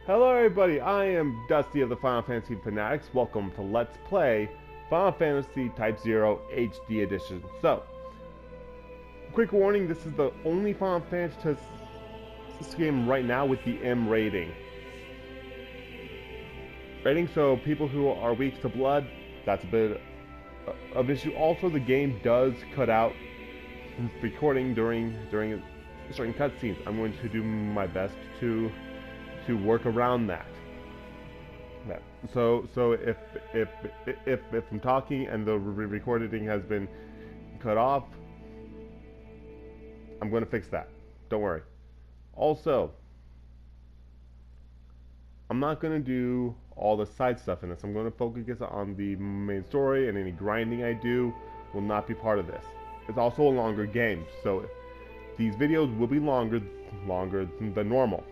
Hello everybody, I am Dusty of the Final Fantasy Fanatics. Welcome to Let's Play Final Fantasy Type-0 HD Edition. So, quick warning, this is the only Final Fantasy game right now with the M rating. So people who are weak to blood, that's a bit of issue. Also, the game does cut out recording during certain cutscenes. I'm going to do my best to work around that. So if I'm talking and the recording has been cut off, I'm going to fix that. Don't worry. Also, I'm not going to do all the side stuff in this. I'm going to focus on the main story, and any grinding I do will not be part of this. It's also a longer game, so these videos will be longer than normal.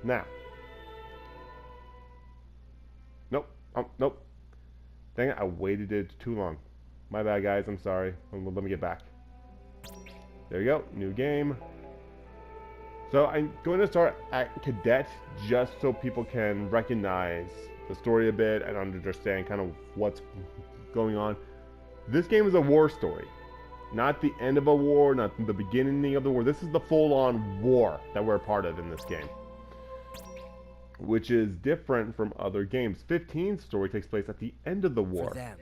Now, nope. Dang it, I waited it too long. My bad, guys. I'm sorry. Let me get back. There you go. New game. So I'm going to start at Cadet just so people can recognize the story a bit and understand kind of what's going on. This game is a war story. Not the end of a war, not the beginning of the war. This is the full-on war that we're a part of in this game, which is different from other games. 15's story takes place at the end of the war. For them,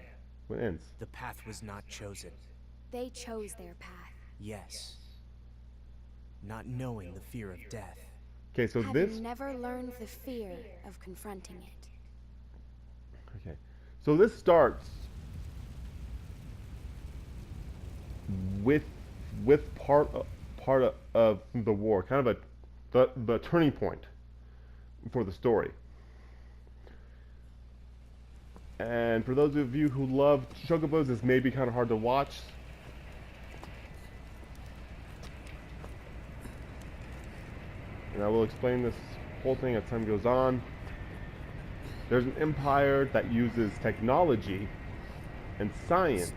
when it ends. the path was not chosen. They chose their path. Yes. Not knowing the fear of death. Okay, so Having this... never learned the fear of confronting it. Okay, so this starts with part of the war, kind of the turning point for the story. And for those of you who love chocobos, this may be kind of hard to watch. And I will explain this whole thing as time goes on. There's an empire that uses technology and science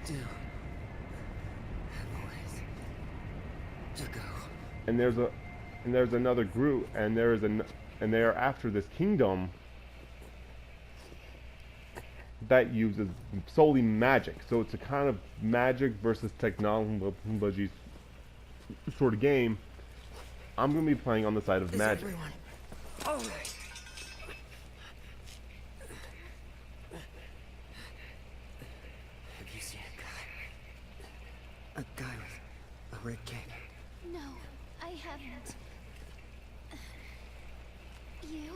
and there's another group, and they are after this kingdom that uses solely magic. So it's a kind of magic versus technology sort of game. I'm going to be playing on the side of magic. Everyone all right? Have you seen a guy with a red cape? No, I haven't. You?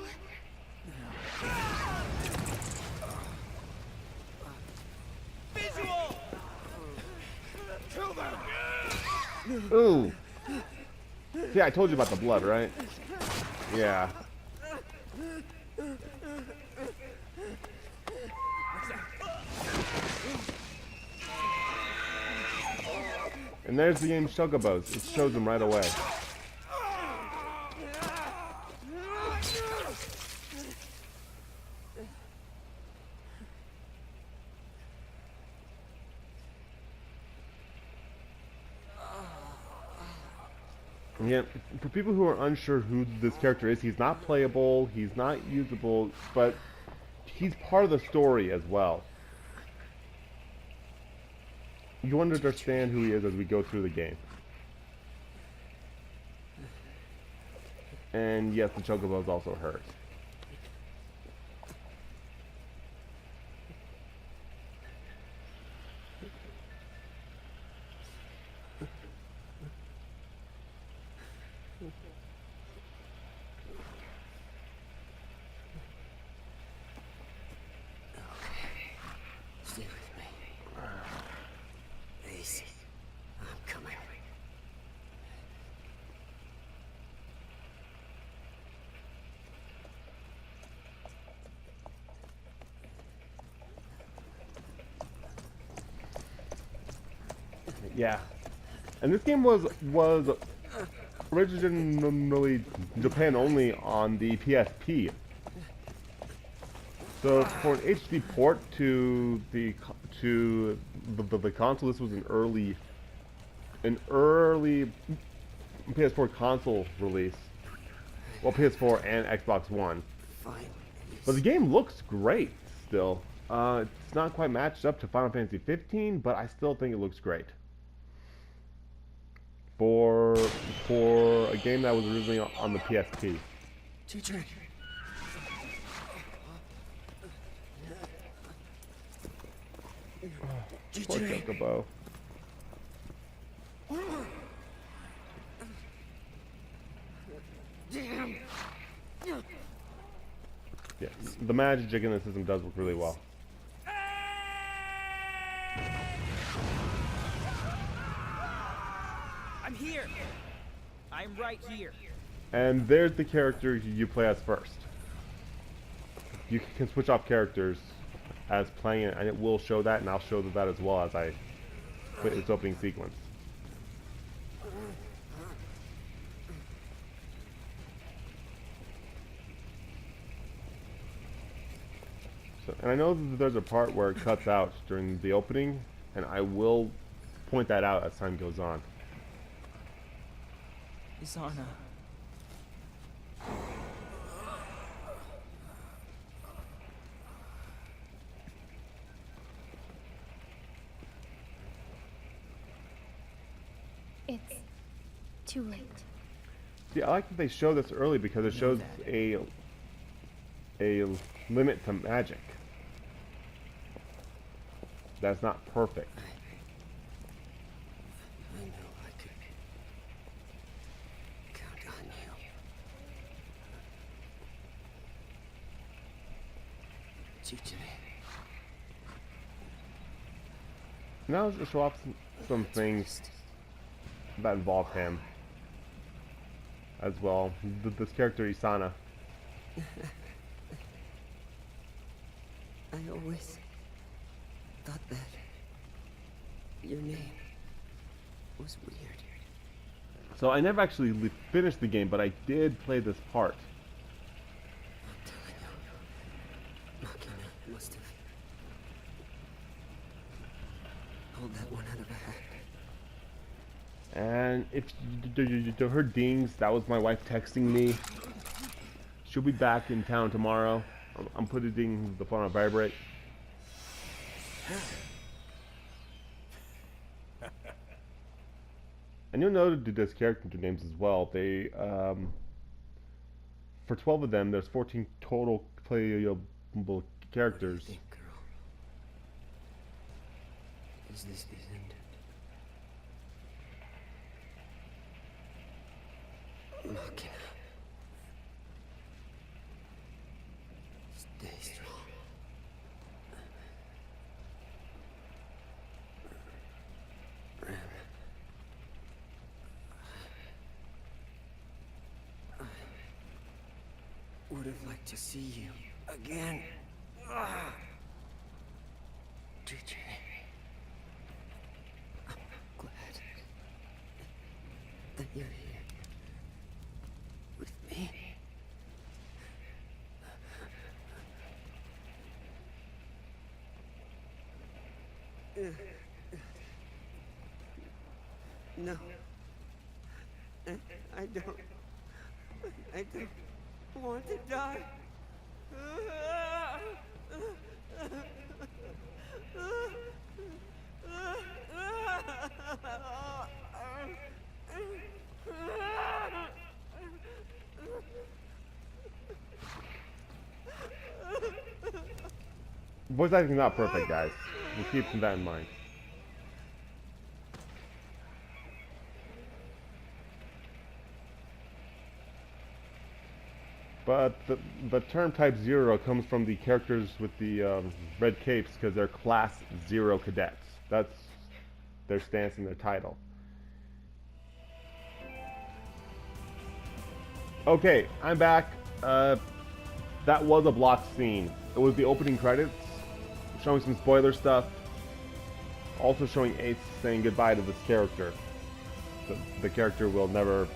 Visual! Kill them! Ooh. See, I told you about the blood, right? Yeah. And there's the game Chocobos. It shows them right away. Yeah, for people who are unsure who this character is, he's not playable, he's not usable, but he's part of the story as well. You understand who he is as we go through the game. And yes, the Chocobos also hurt. Stay with me. Easy. I'm coming. Yeah. And this game was originally Japan only on the PSP. So for an HD port to the console, this was an early PS4 console release. Well, PS4 and Xbox One. Fine. But the game looks great still. It's not quite matched up to Final Fantasy 15, but I still think it looks great. For a game that was originally on the PSP. Teacher. Poor Chocobo. Damn. Yeah, the magic in the system does work really well. I'm here. I'm right here. And there's the character you play as first. You can switch off characters as playing it, and it will show that, and I'll show that as well as I put its opening sequence. So, and I know that there's a part where it cuts out during the opening, and I will point that out as time goes on. Isana. It's too late. See, I like that they show this early because it shows a limit to magic. That's not perfect. I know I could count on you. Teach me. Now let's just show off some things that involve him as well. This character Isana. I always thought that your name was weird. So I never actually finished the game, but I did play this part. I'm telling you, Makina must have pulled that one out of a hat. And if you heard dings, that was my wife texting me. She'll be back in town tomorrow. I'm putting the phone on vibrate. And you'll know this character names as well. They, for 12 of them, there's 14 total playable characters. What do you think, girl? Is this the end? Makina. Stay strong. Ram. I would have liked to see you again. DJ. I'm glad that you're here with me. No. I don't want to die. Voice acting is not perfect, guys. We'll keep that in mind. But the term Type 0 comes from the characters with the red capes because they're Class 0 cadets. That's their stance in their title. Okay, I'm back. That was a blocked scene. It was the opening credits, showing some spoiler stuff. Also showing Ace saying goodbye to this character. The character we'll never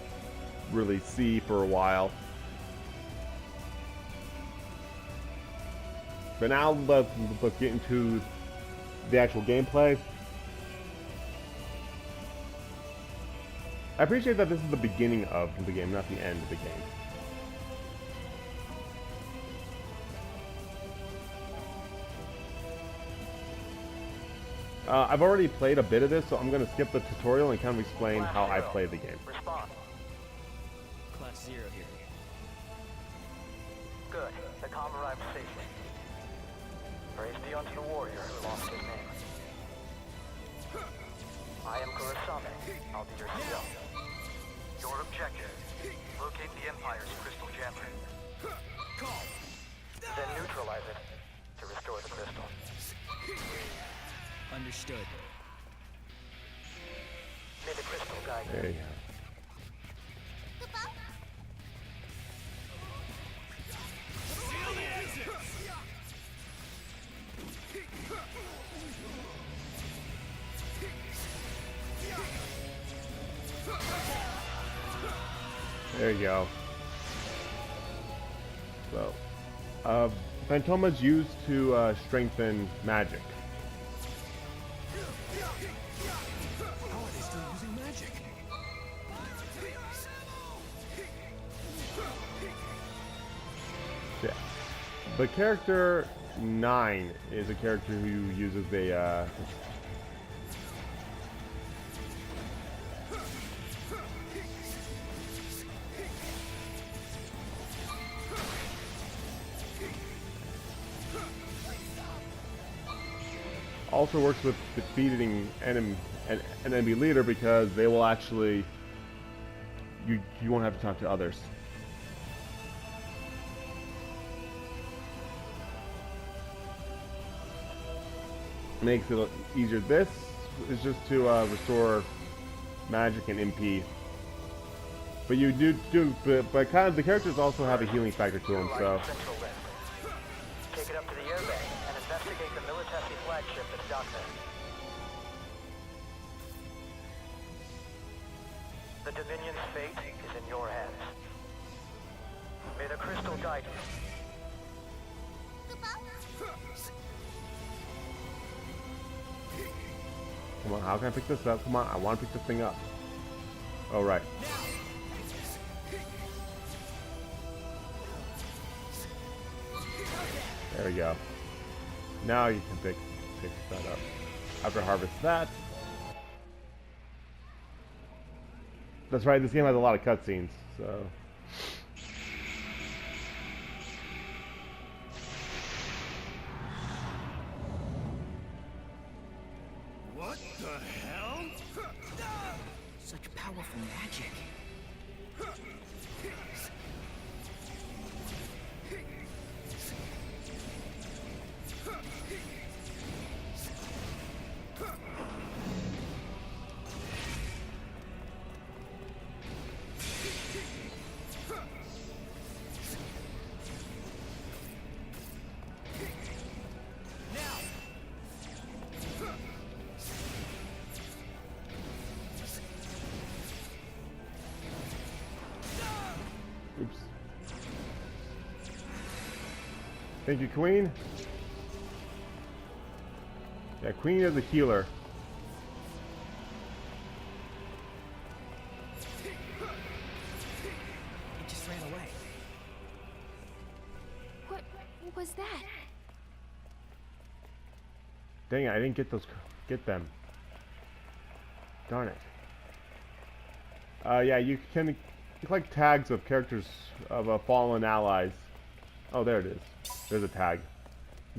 really see for a while. But now let's get into the actual gameplay. I appreciate that this is the beginning of the game, not the end of the game. I've already played a bit of this, so I'm going to skip the tutorial and kind of explain how I play the game. Respond. Class 0 here. Good. The comm arrived safely. Praise be unto the warrior who lost his name. I am Kurasame. I'll be your hero. Your objective: locate the Empire's crystal jammer. Then neutralize it to restore the crystal. Understood. May the crystal guide you. There you go. There you go. So, Phantoma is used to strengthen magic. How are they still using magic? Yeah. The character 9 is a character who uses a also works with defeating an enemy leader, because they will actually you won't have to talk to others. Makes it easier. This is just to restore magic and MP. But you but kind of the characters also have a healing factor to them, so. Take it up to the airbag and investigate the Militesi flagship that's docked there. The Dominion's fate is in your hands. May the crystal guide you. Come on, how can I pick this up? Come on, I want to pick this thing up. Oh, right. There we go. Now you can pick that up. After harvest that. That's right, this game has a lot of cutscenes, so. What the hell? Such powerful magic. Oops. Thank you, Queen. Yeah, Queen is a healer. It just ran away. What was that? Dang it, I didn't get them. Darn it. Yeah, you can collect tags of characters of fallen allies. Oh, there it is. There's a tag.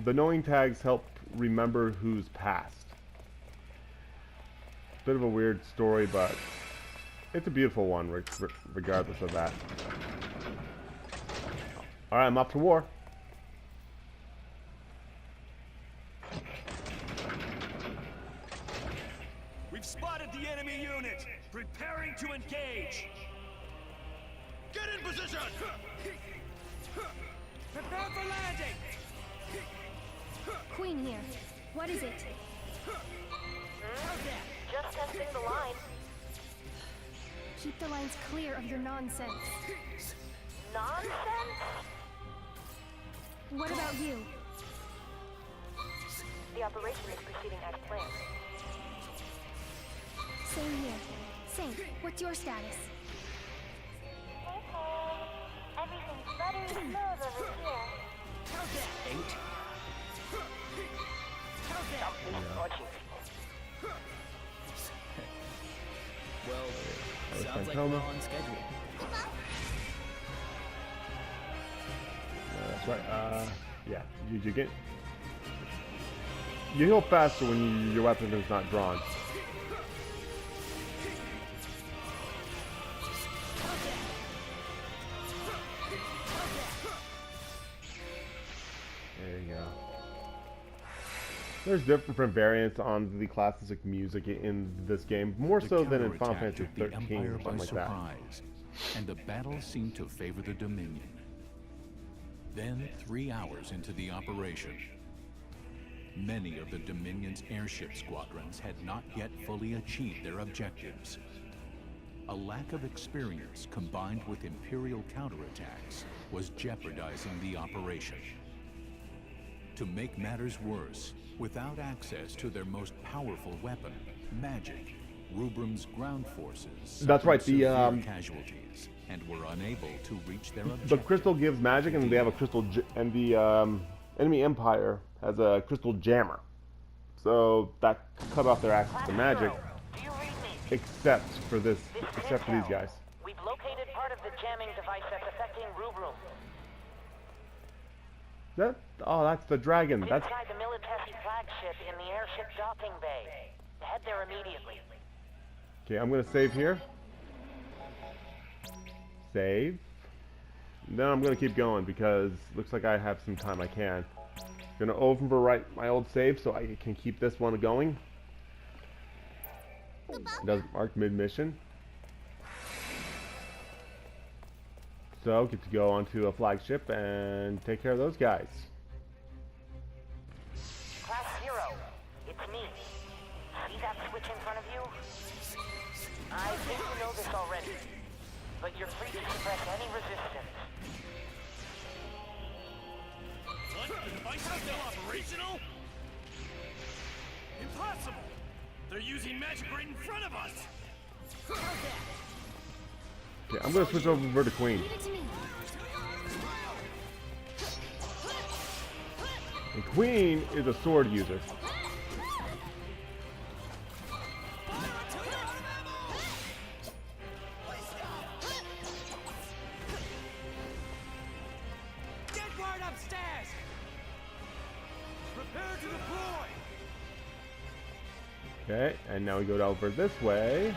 The knowing tags help remember who's passed. Bit of a weird story, but it's a beautiful one regardless of that. Alright, I'm off to war. We've spotted the enemy unit. Preparing to engage. Get in position! Prepare for landing! Queen here. What is it? Just testing the line. Keep the lines clear of your nonsense. Nonsense? What about you? The operation is proceeding as planned. Same here. Same. What's your status? Everything's buttery smooth over here. 8. Something's watching people. Well, There's sounds like Phantoma. we're on schedule. That's right. Yeah, you get. You heal faster when your weapon is not drawn. There you go. There's different variants on the classic music in this game, more so than in Final Fantasy took the 13 Empire or by something like that. surprise, and the battle seemed to favor the Dominion. Then, 3 hours into the operation, many of the Dominion's airship squadrons had not yet fully achieved their objectives. A lack of experience combined with Imperial counterattacks was jeopardizing the operation. To make matters worse, without access to their most powerful weapon, magic, Rubrum's ground forces That's right, suffered the, severe casualties and were unable to reach their The objective. crystal gives magic, and they have a crystal, and the enemy empire has a crystal jammer. So that cut off their access to magic, Do you read me? except for this, This is except for these intel. guys. We've located part of the jamming device that's affecting Rubrum. Oh, that's the dragon. It's That's inside the Militesi flagship in the airship docking bay. Head there immediately. okay. I'm gonna save here. Save. Then I'm gonna keep going because looks like I have some time. I can. Gonna overwrite my old save so I can keep this one going. It doesn't mark mid-mission. So get to go onto a flagship and take care of those guys. Class 0, it's me. See that switch in front of you? I think you know this already, but you're free to suppress any resistance. What? The device is still operational? Impossible! They're using magic right in front of us! Okay, I'm gonna switch over to Queen. Leave it to me. And Queen is a sword user. Get word upstairs! Prepare to deploy! Okay, and now we go over this way.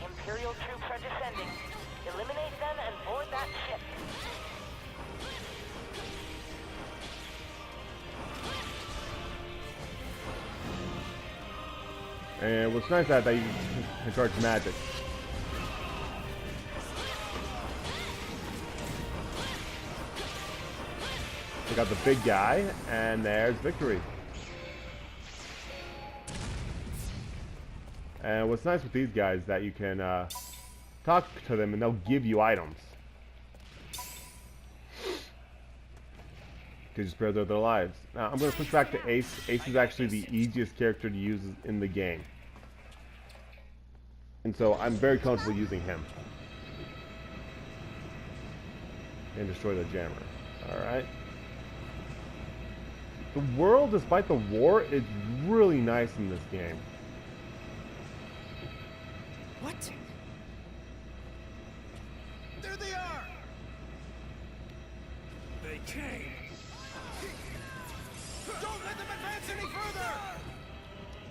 Imperial troops are descending. Eliminate them and board that ship. And what's nice about that, you can charge magic. They got the big guy, and there's victory. And what's nice with these guys that you can talk to them and they'll give you items. To spare their lives. Now I'm going to switch back to Ace. Ace is actually the easiest character to use in the game. And so I'm very comfortable using him. And destroy the jammer. Alright. The world, despite the war, is really nice in this game. What? There they are! They came! Don't let them advance any further!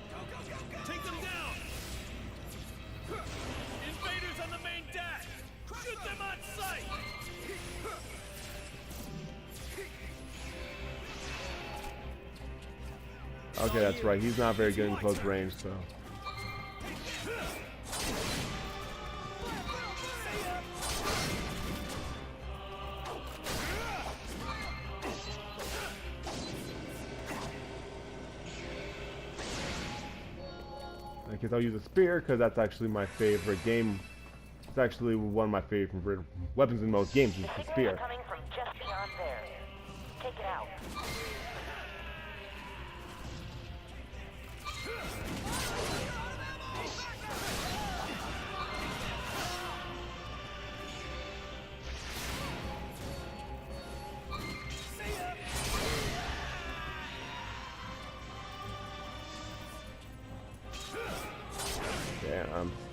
Go, go, go, go! Take them down! Invaders on the main deck! Shoot them on sight! Okay, that's right. He's not very good in close range, so. I guess I'll use a spear because that's actually my favorite game. It's actually one of my favorite weapons in most games is the Signals spear. are coming from just beyond there. Take it out.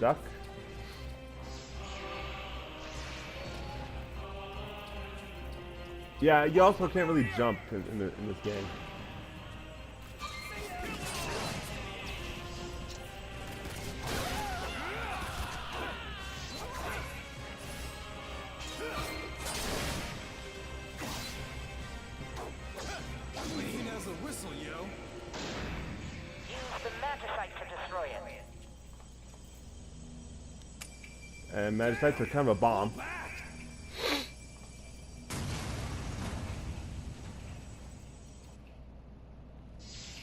duck. Yeah, you also can't really jump in this game. Clean as a whistle, yo. Use the magicite to destroy it. And magicites are kind of a bomb.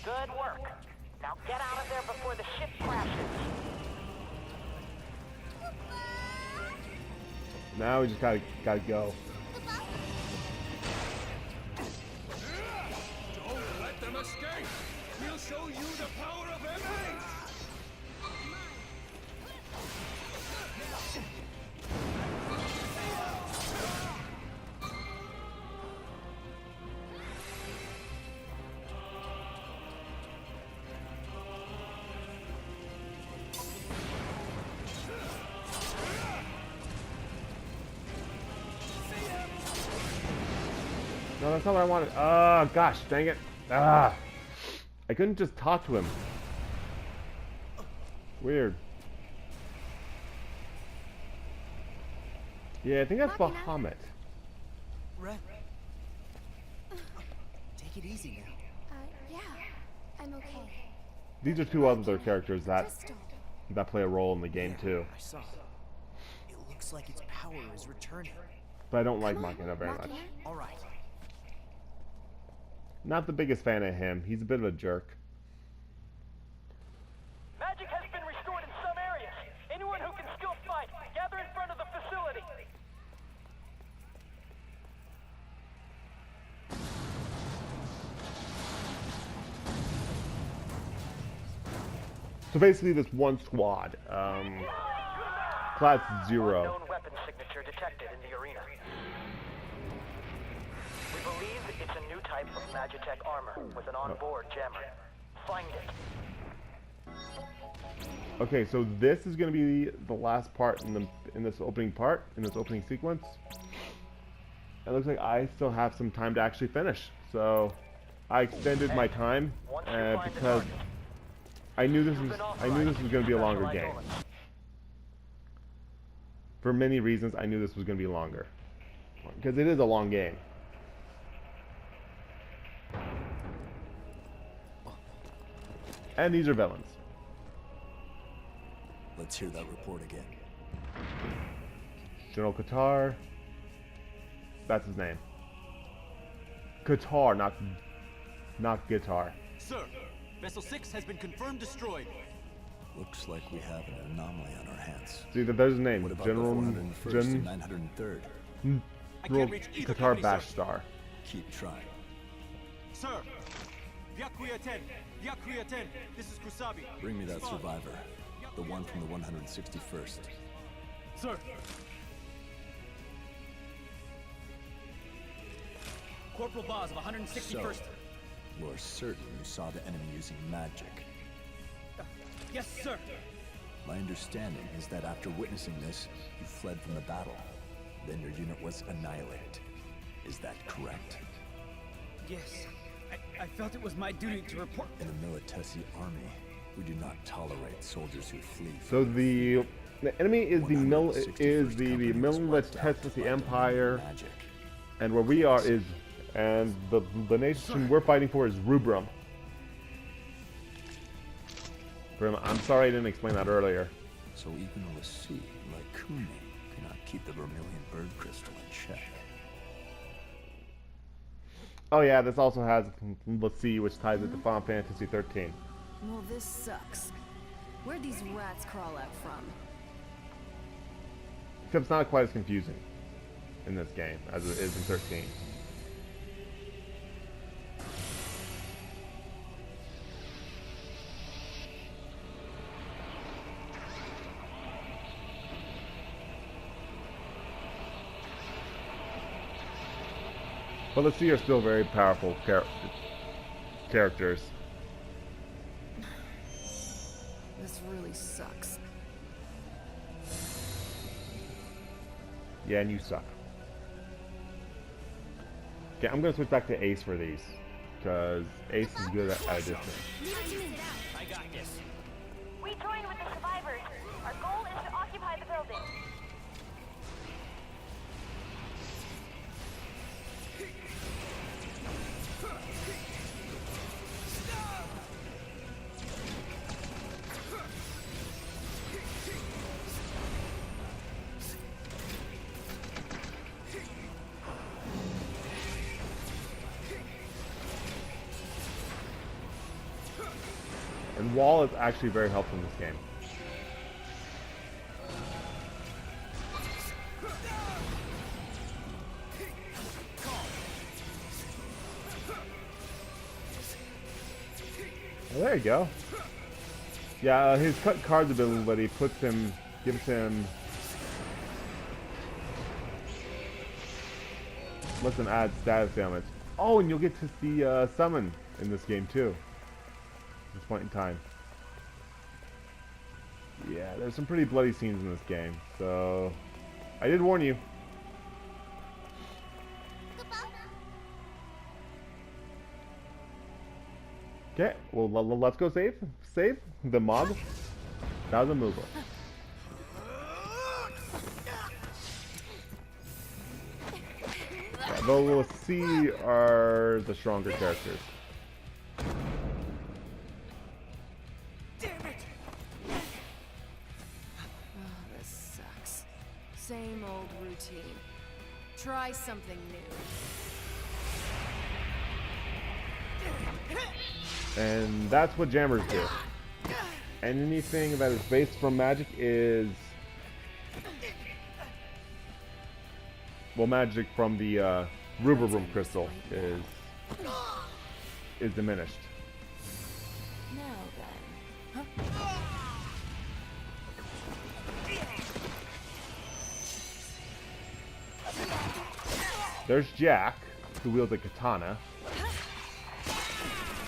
Good work. Now get out of there before the ship crashes. Now we just gotta go. Don't let them escape. We'll show you the power of enemies. No, that's not what I wanted. Oh, gosh, dang it. Ah. I couldn't just talk to him. Weird. Yeah, I think that's Bahamut. Red. Take it easy now. Yeah, I'm okay. These are two other characters that Crystal. play a role in the game too. I saw. It looks like its power is returning. But I don't like Machina very much. Machina? All right. Not the biggest fan of him. He's a bit of a jerk. Magic has been restored in some areas. Anyone who can still fight, gather in front of the facility. So basically this one squad, class 0. Unknown weapon signature detected in the arena. We believe it's a new type of Magitech armor with an onboard jammer. Find it. Okay, so this is going to be the last part in this opening sequence. It looks like I still have some time to actually finish. So I extended my time because I knew this was going to be a longer game. For many reasons, I knew this was going to be longer because it is a long game. And these are villains. Let's hear that report again. General Qatar. That's his name. Qatar, not guitar. Sir, Vessel 6 has been confirmed destroyed. Looks like we have an anomaly on our hands. See, there's his name. What about General the 401st and 903rd? I can't reach either Qatar company, Bash sir. Star. Keep trying. Sir, Vyakuya 10. Vyakuya 10. This is Kusabi. Bring me that Respond. survivor. The one from the 161st. Sir. Corporal Boz of 161st. So, you're certain you saw the enemy using magic? Yes, sir. My understanding is that after witnessing this, you fled from the battle. Then your unit was annihilated. Is that correct? Yes. I felt it was my duty to report. In the Militesi army, we do not tolerate soldiers who flee. So the enemy is the Militesi Empire, Magic. and where we are is, and the nation we're fighting for is Rubrum. I'm sorry I didn't explain that earlier. So even Lasu, like Kune, cannot keep the vermilion bird crystal in check. Oh yeah, this also has Let's See, which ties it to Final Fantasy 13. Well, this sucks. Where'd these rats crawl out from? Except it's not quite as confusing in this game as it is in 13. But Let's See are still very powerful characters. This really sucks. Yeah, and you suck. Okay, I'm gonna switch back to Ace for these, because Ace is good at a distance. I got this. We joined with the survivors. Our goal is to occupy the building. And wall is actually very helpful in this game. Well, there you go. Yeah, his cut cards ability gives him, lets him add status damage. Oh, and you'll get to see summon in this game too. At this point in time. Yeah, there's some pretty bloody scenes in this game, so I did warn you. Okay, well let's go save the mob. That was a move. Yeah, though we'll see are the stronger characters. Same old routine. Try something new. And that's what jammers do. Anything that is based from magic is... Well, magic from the Ruberbrum crystal is diminished. Now then. Huh? There's Jack, who wields a katana.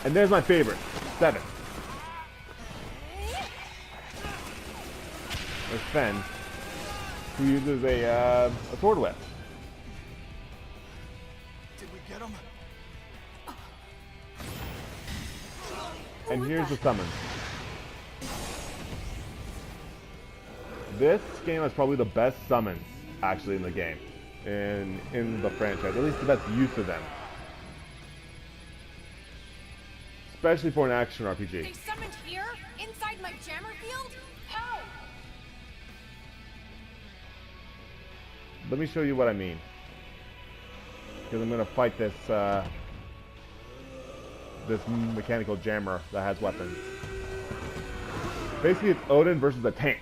And there's my favorite, 7. There's Fen, who uses a sword whip. Did we get him? And here's the summons. This game is probably the best summons, actually, in the game. In the franchise, at least the best use of them. Especially for an action RPG. They summoned here? Inside my jammer field? How? Let me show you what I mean. Because I'm going to fight this this mechanical jammer that has weapons. Basically, it's Odin versus a tank.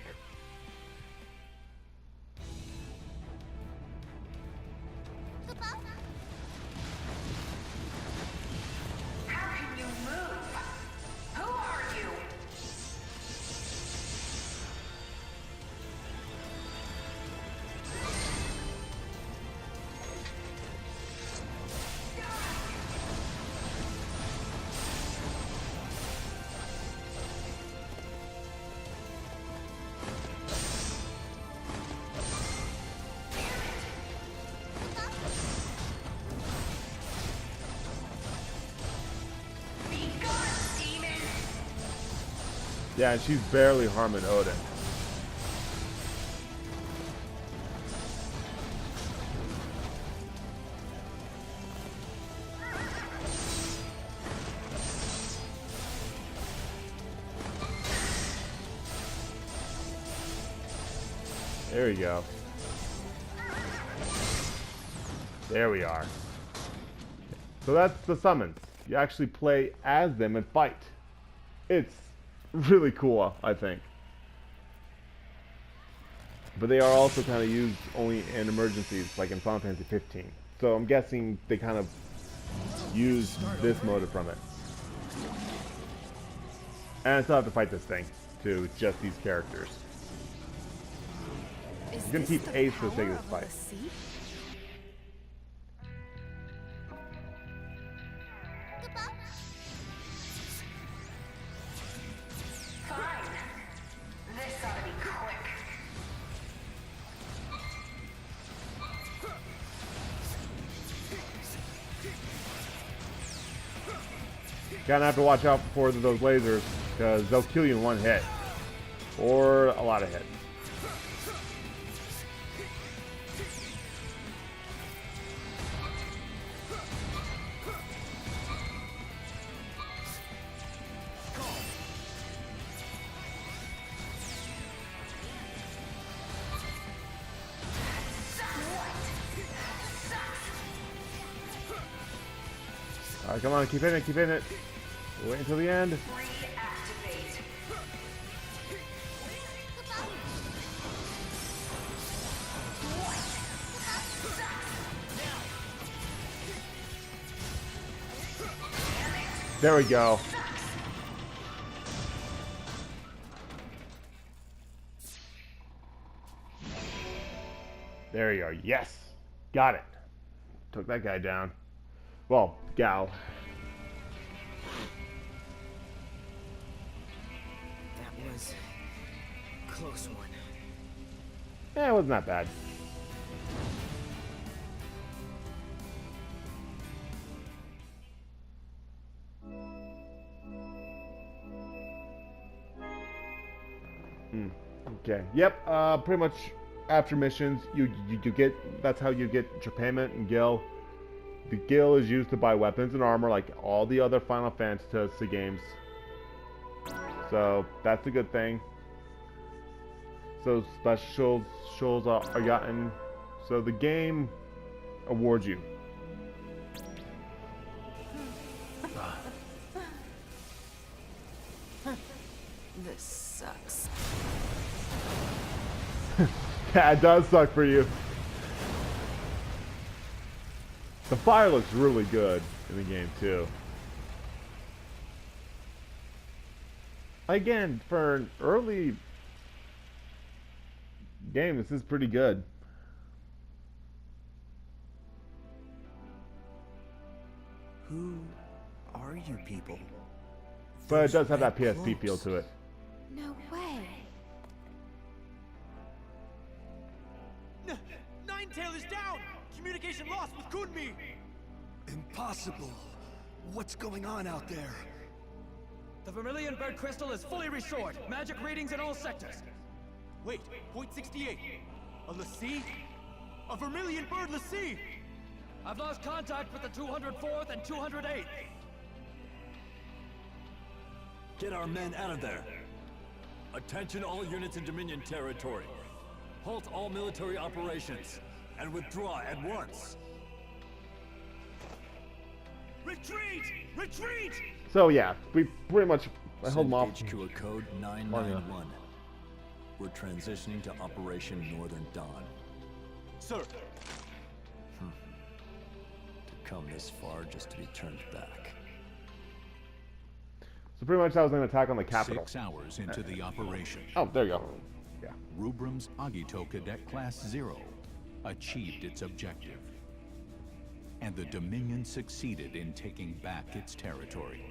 Yeah, and she's barely harming Odin. There we go. There we are. So that's the summons. You actually play as them and fight. It's really cool, I think. But they are also kind of used only in emergencies, like in Final Fantasy 15. So I'm guessing they kind of used this motive from it. And I still have to fight this thing, too, with just these characters. I'm gonna keep Ace for the sake of this fight. Gonna have to watch out for those lasers, because they'll kill you in one hit. Or a lot of hits. Alright, come on, keep hitting it, keep hitting it. Wait until the end. There we go. There you are. Yes. Got it. Took that guy down. Well, gal. That was a close one. Yeah, it wasn't that bad. Okay. Yep. Pretty much after missions, you get, that's how you get your payment and gil. The gil is used to buy weapons and armor like all the other Final Fantasy games. So that's a good thing. So specials are gotten. So the game awards you. This sucks. Yeah, it does suck for you. The fire looks really good in the game too. Again, for an early game, this is pretty good. Who are you people? But it does have that Those PSP feel cloaks. to it. No way. Ninetail is down! Communication lost with Kunmi! Impossible. What's going on out there? The Vermilion Bird Crystal is fully restored. Magic readings in all sectors. Wait, point 68. A Lassie? A Vermilion Bird Lassie! I've lost contact with the 204th and 208th. Get our men out of there. Attention all units in Dominion territory. Halt all military operations and withdraw at once. Retreat! Retreat! So yeah, we pretty much held Send them off. HQ a code 991. We're transitioning to Operation Northern Dawn. Sir, To come this far just to be turned back. So pretty much that was an attack on the capital. 6 hours into the operation, Oh, there you go. Yeah. Rubrum's Agito Cadet Class 0 achieved its objective. And the Dominion succeeded in taking back its territory.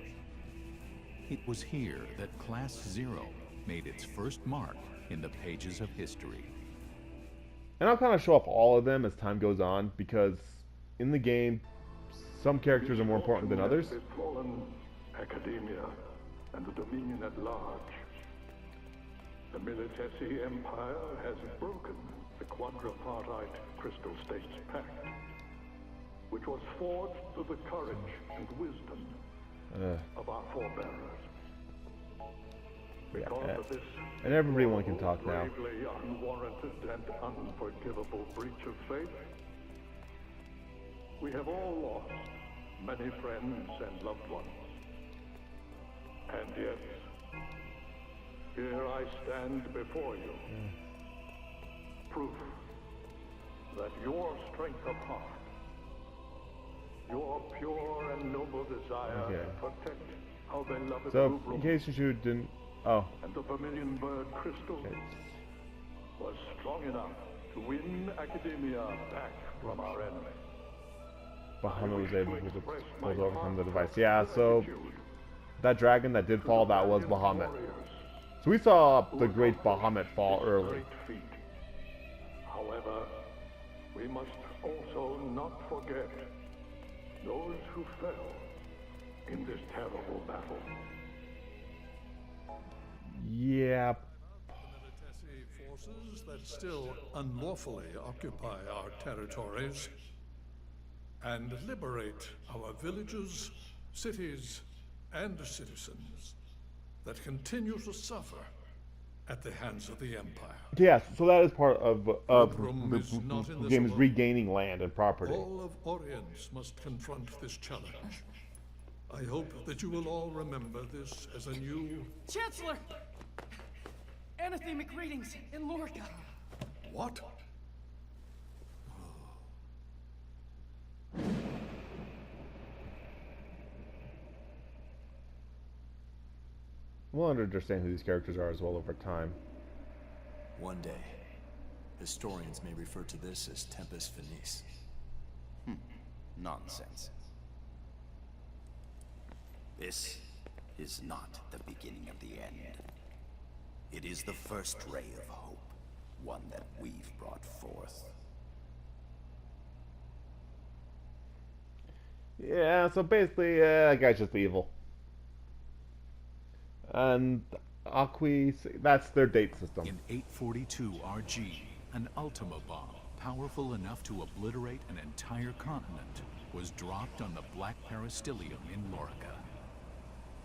It was here that Class 0 made its first mark in the pages of history. And I'll kind of show off all of them as time goes on, because in the game, some characters are more important than others. Fallen academia and the Dominion at large. The Militesi Empire has broken the quadripartite Crystal States Pact, which was forged through the courage and wisdom of our forebearers. Because of this, And everyone can talk now. gravely unwarranted and unforgivable breach of faith, we have all lost many friends and loved ones. And yet, here I stand before you. Proof that your strength of heart, your pure and noble desire Okay. to protect our beloved So, Rubrum in case you didn't... Oh. and the Vermilion Bird Crystal was strong enough to win academia back from our enemy. Bahamut was able to overcome the device. Yeah, so that dragon that did fall, that was Bahamut. So we saw the great Bahamut fall early. Great feat. However, we must also not forget those who fell in this terrible battle. Yeah. Military forces that still unlawfully occupy our territories and liberate our villages, cities, and citizens that continue to suffer at the hands of the Empire. Yes, so that is part of Rubrum the is not in this game is alone. regaining land and property. All of Orience must confront this challenge. I hope that you will all remember this as a new... Chancellor! Anathemic readings in Lorca. What? We'll understand who these characters are as well over time. One day, historians may refer to this as Tempus Finis. Nonsense. This is not the beginning of the end. It is the first ray of hope, one that we've brought forth. Yeah, so basically, that guy's just evil. And Aquis, that's their date system. In 842 RG, an Ultima bomb, powerful enough to obliterate an entire continent, was dropped on the Black Peristilium in Lorica.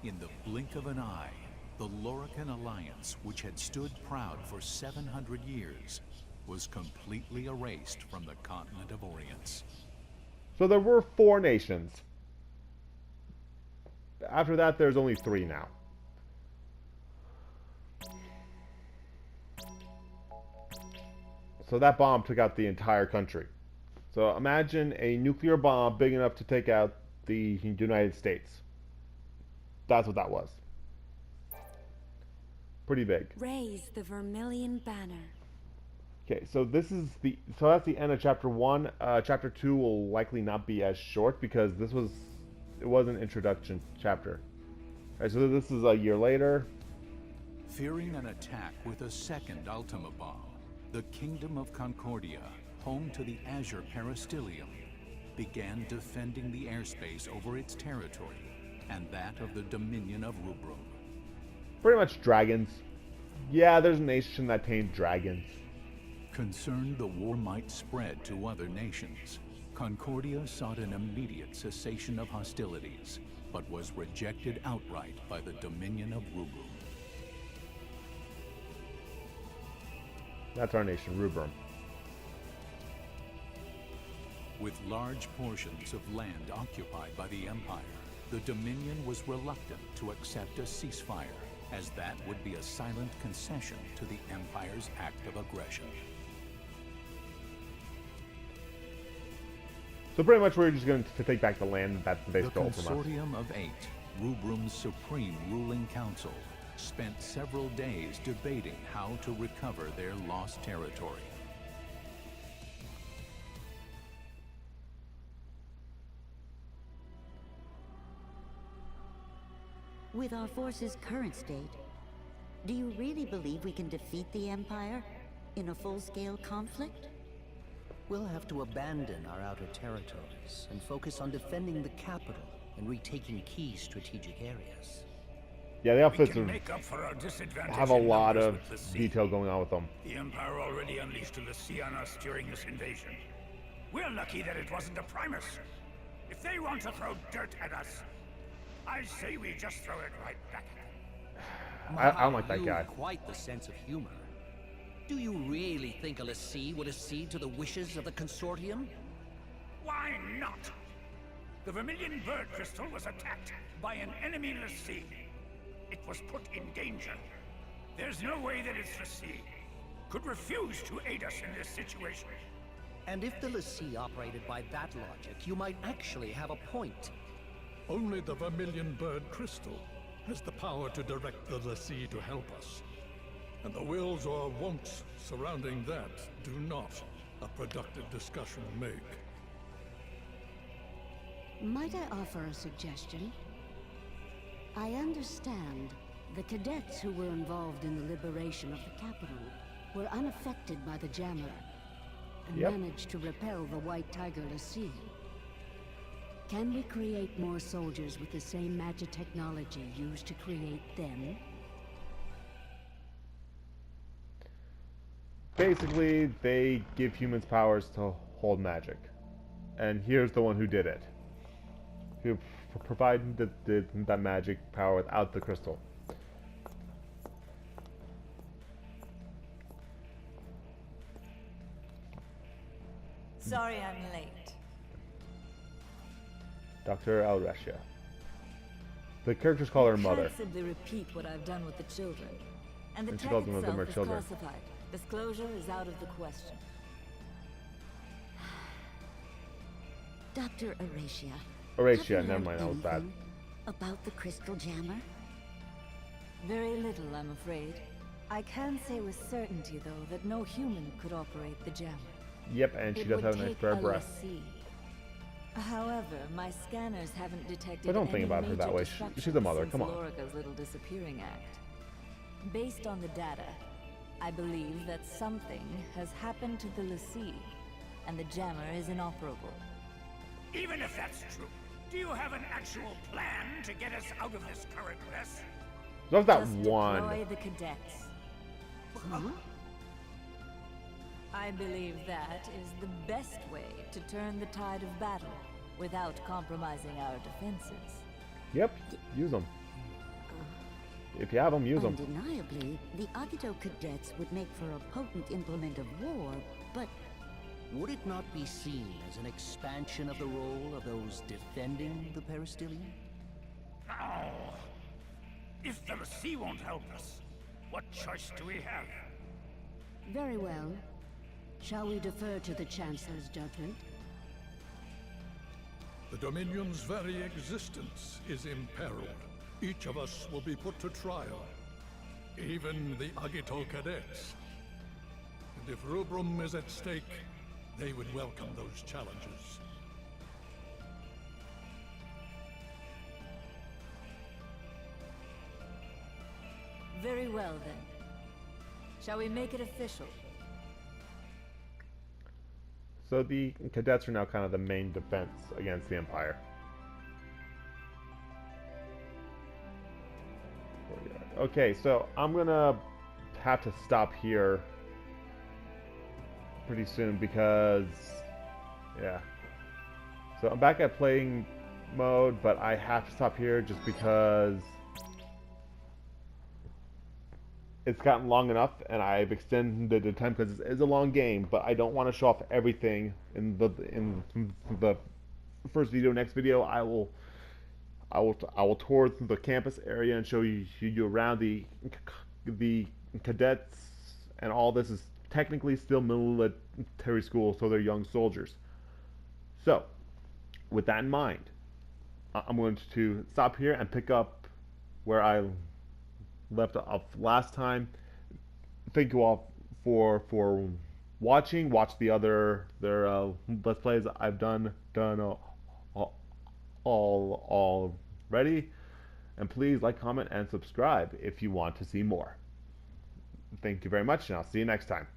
In the blink of an eye, the Lorican Alliance, which had stood proud for 700 years, was completely erased from the continent of Orience. So there were 4 nations. After that, there's only 3 now. So that bomb took out the entire country. So imagine a nuclear bomb big enough to take out the United States. That's what that was. Pretty big. Raise the Vermilion Banner. Okay, so that's the end of chapter 1. Chapter 2 will likely not be as short because it was an introduction chapter. Alright, so this is a year later. Fearing an attack with a second Ultima bomb, the Kingdom of Concordia, home to the Azure Peristilium, began defending the airspace over its territory and that of the Dominion of Rubrum. Pretty much dragons. Yeah, there's a nation that tamed dragons. Concerned the war might spread to other nations, Concordia sought an immediate cessation of hostilities, but was rejected outright by the Dominion of Rubrum. That's our nation, Rubrum. With large portions of land occupied by the Empire, the Dominion was reluctant to accept a ceasefire, as that would be a silent concession to the Empire's act of aggression. So pretty much we're just going to take back the land that they The stole from us. Consortium of 8, Rubrum's supreme ruling council, spent several days debating how to recover their lost territory. With our force's current state, do you really believe we can defeat the Empire in a full-scale conflict? We'll have to abandon our outer territories and focus on defending the capital and retaking key strategic areas. Yeah, the outfits make up for our disadvantage have a in lot numbers of with the sea. detail going on with them. The Empire already unleashed the sea on us during this invasion. We're lucky that it wasn't a Primus. If they want to throw dirt at us, I say we just throw it right back at them. I don't like that guy. Quite the sense of humor. Do you really think a Lassie would accede to the wishes of the Consortium? Why not? The Vermilion Bird Crystal was attacked by an enemy Lassie. It was put in danger. There's no way that its Lassie could refuse to aid us in this situation. And if the Lassie operated by that logic, you might actually have a point. Only the Vermilion Bird Crystal has the power to direct the Lassie to help us. And the wills or won'ts surrounding that do not a productive discussion make. Might I offer a suggestion? I understand the cadets who were involved in the liberation of the capital were unaffected by the jammer and Yep. managed to repel the White Tiger Lassie. Can we create more soldiers with the same magic technology used to create them? Basically, they give humans powers to hold magic. And here's the one who did it. Who provided that magic power without the crystal. Sorry I'm late. Dr. Alressia. The characters call her mother. I can't simply repeat what I've done with the children. And the And she tech calls them itself her is children. classified. Disclosure is out of the question. Dr. Horatia. Horatia, have you never mind, that was heard bad. anything about the crystal jammer? Very little, I'm afraid. I can say with certainty, though, that no human could operate the jammer. Yep, and she does have a nice pair of breasts. However, my scanners haven't detected But don't think any about her that major way. disruptions She's a mother, since come on. Lorica's little disappearing act. Based on the data, I believe that something has happened to the Lassie, and the jammer is inoperable. Even if that's true, do you have an actual plan to get us out of this current mess? Love that Just one. deploy the cadets. I believe that is the best way to turn the tide of battle without compromising our defenses. Yep, use them. If you have them, use them. Undeniably, the Agito cadets would make for a potent implement of war, but would it not be seen as an expansion of the role of those defending the Peristilium? Oh. If the Lassie won't help us, what choice do we have? very well. Shall we defer to the Chancellor's judgment? The Dominion's very existence is imperiled. Each of us will be put to trial. Even the Agito cadets. And if Rubrum is at stake, they would welcome those challenges. Very well, then. Shall we make it official? So the cadets are now kind of the main defense against the Empire. Okay, so I'm gonna have to stop here pretty soon because, yeah. So I'm back at playing mode, but I have to stop here just because it's gotten long enough, and I've extended the time because it's a long game. But I don't want to show off everything in the first video. Next video, I will tour the campus area and show you around the cadets, and all this is technically still military school, so they're young soldiers. So, with that in mind, I'm going to stop here and pick up where I left off last time. Thank you all for watching. Watch the other let's plays I've done already, and please like, comment, and subscribe if you want to see more. Thank you very much, and I'll see you next time.